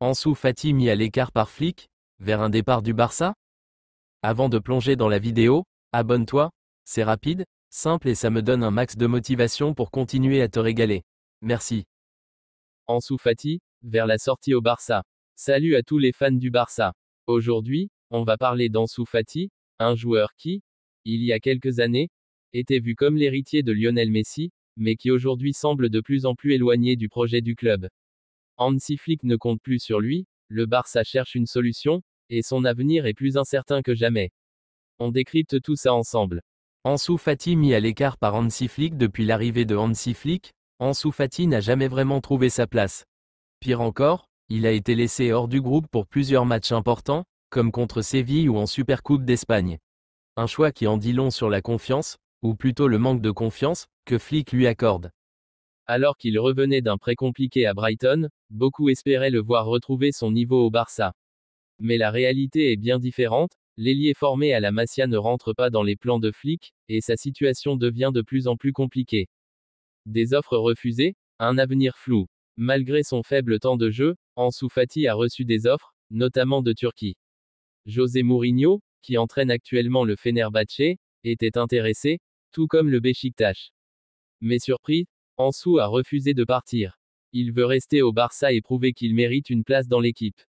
Ansu Fati mis à l'écart par Flick, vers un départ du Barça? Avant de plonger dans la vidéo, abonne-toi, c'est rapide, simple et ça me donne un max de motivation pour continuer à te régaler. Merci. Ansu Fati, vers la sortie au Barça. Salut à tous les fans du Barça. Aujourd'hui, on va parler d'Ansu Fati, un joueur qui, il y a quelques années, était vu comme l'héritier de Lionel Messi, mais qui aujourd'hui semble de plus en plus éloigné du projet du club. Hansi Flick ne compte plus sur lui, le Barça cherche une solution, et son avenir est plus incertain que jamais. On décrypte tout ça ensemble. Ansu Fati mis à l'écart par Hansi Flick. Depuis l'arrivée de Hansi Flick, Ansu Fati n'a jamais vraiment trouvé sa place. Pire encore, il a été laissé hors du groupe pour plusieurs matchs importants, comme contre Séville ou en Supercoupe d'Espagne. Un choix qui en dit long sur la confiance, ou plutôt le manque de confiance, que Flick lui accorde. Alors qu'il revenait d'un prêt compliqué à Brighton, beaucoup espéraient le voir retrouver son niveau au Barça. Mais la réalité est bien différente, l'ailier formé à la Masia ne rentre pas dans les plans de Flick, et sa situation devient de plus en plus compliquée. Des offres refusées, un avenir flou. Malgré son faible temps de jeu, Ansu Fati a reçu des offres, notamment de Turquie. José Mourinho, qui entraîne actuellement le Fenerbahçe, était intéressé, tout comme le Beşiktaş. Mais surpris, Ansu a refusé de partir. Il veut rester au Barça et prouver qu'il mérite une place dans l'équipe.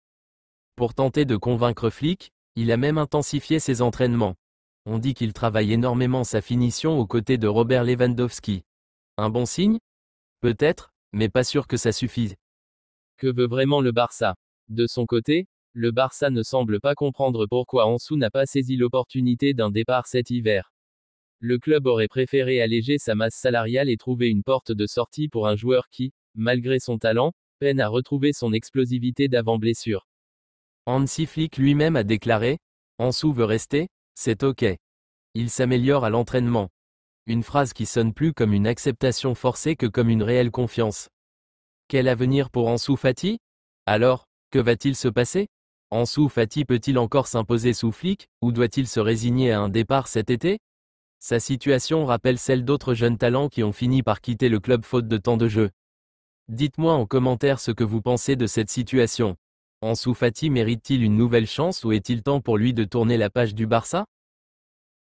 Pour tenter de convaincre Flick, il a même intensifié ses entraînements. On dit qu'il travaille énormément sa finition aux côtés de Robert Lewandowski. Un bon signe? Peut-être, mais pas sûr que ça suffise. Que veut vraiment le Barça? De son côté, le Barça ne semble pas comprendre pourquoi Ansu n'a pas saisi l'opportunité d'un départ cet hiver. Le club aurait préféré alléger sa masse salariale et trouver une porte de sortie pour un joueur qui, malgré son talent, peine à retrouver son explosivité d'avant blessure. Hansi Flick lui-même a déclaré « Ansu veut rester, c'est ok. Il s'améliore à l'entraînement ». Une phrase qui sonne plus comme une acceptation forcée que comme une réelle confiance. Quel avenir pour Ansu Fati? Alors, que va-t-il se passer? Ansu Fati peut-il encore s'imposer sous Flick, ou doit-il se résigner à un départ cet été? Sa situation rappelle celle d'autres jeunes talents qui ont fini par quitter le club faute de temps de jeu. Dites-moi en commentaire ce que vous pensez de cette situation. Ansu Fati mérite-t-il une nouvelle chance ou est-il temps pour lui de tourner la page du Barça?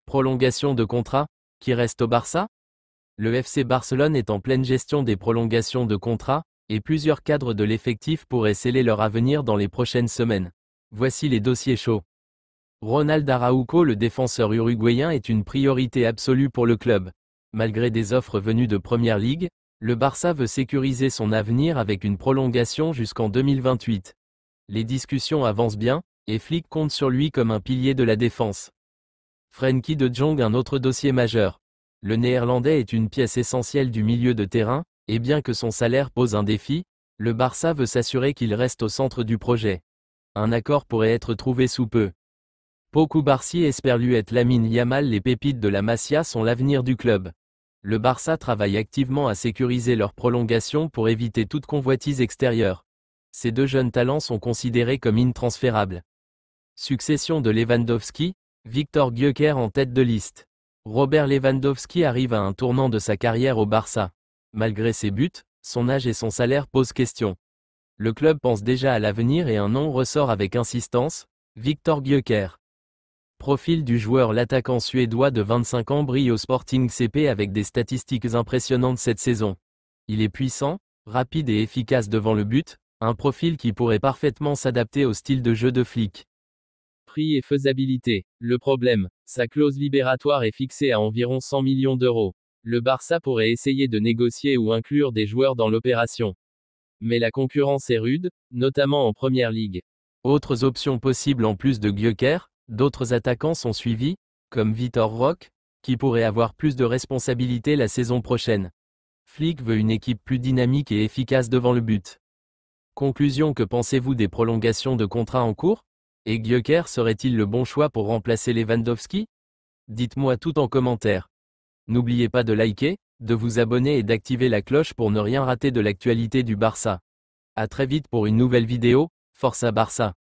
Prolongation de contrat, qui reste au Barça? Le FC Barcelone est en pleine gestion des prolongations de contrat, et plusieurs cadres de l'effectif pourraient sceller leur avenir dans les prochaines semaines. Voici les dossiers chauds. Ronald Araujo, le défenseur uruguayen, est une priorité absolue pour le club. Malgré des offres venues de Première Ligue, le Barça veut sécuriser son avenir avec une prolongation jusqu'en 2028. Les discussions avancent bien, et Flick compte sur lui comme un pilier de la défense. Frenkie de Jong, un autre dossier majeur. Le Néerlandais est une pièce essentielle du milieu de terrain, et bien que son salaire pose un défi, le Barça veut s'assurer qu'il reste au centre du projet. Un accord pourrait être trouvé sous peu. Pau Cubarsí espère lui être Lamine Yamal. Les pépites de la Masia sont l'avenir du club. Le Barça travaille activement à sécuriser leur prolongation pour éviter toute convoitise extérieure. Ces deux jeunes talents sont considérés comme intransférables. Succession de Lewandowski, Victor Gyökeres en tête de liste. Robert Lewandowski arrive à un tournant de sa carrière au Barça. Malgré ses buts, son âge et son salaire posent question. Le club pense déjà à l'avenir et un nom ressort avec insistance, Victor Gyökeres. Profil du joueur. L'attaquant suédois de 25 ans brille au Sporting CP avec des statistiques impressionnantes cette saison. Il est puissant, rapide et efficace devant le but, un profil qui pourrait parfaitement s'adapter au style de jeu de Flick. Prix et faisabilité. Le problème, sa clause libératoire est fixée à environ 100 millions d'euros. Le Barça pourrait essayer de négocier ou inclure des joueurs dans l'opération. Mais la concurrence est rude, notamment en Première Ligue. Autres options possibles en plus de Gyökeres, d'autres attaquants sont suivis, comme Vitor Roque, qui pourrait avoir plus de responsabilités la saison prochaine. Flick veut une équipe plus dynamique et efficace devant le but. Conclusion. Que pensez-vous des prolongations de contrat en cours? Et Gyökeres serait-il le bon choix pour remplacer Lewandowski? Dites-moi tout en commentaire. N'oubliez pas de liker, de vous abonner et d'activer la cloche pour ne rien rater de l'actualité du Barça. À très vite pour une nouvelle vidéo, Força Barça!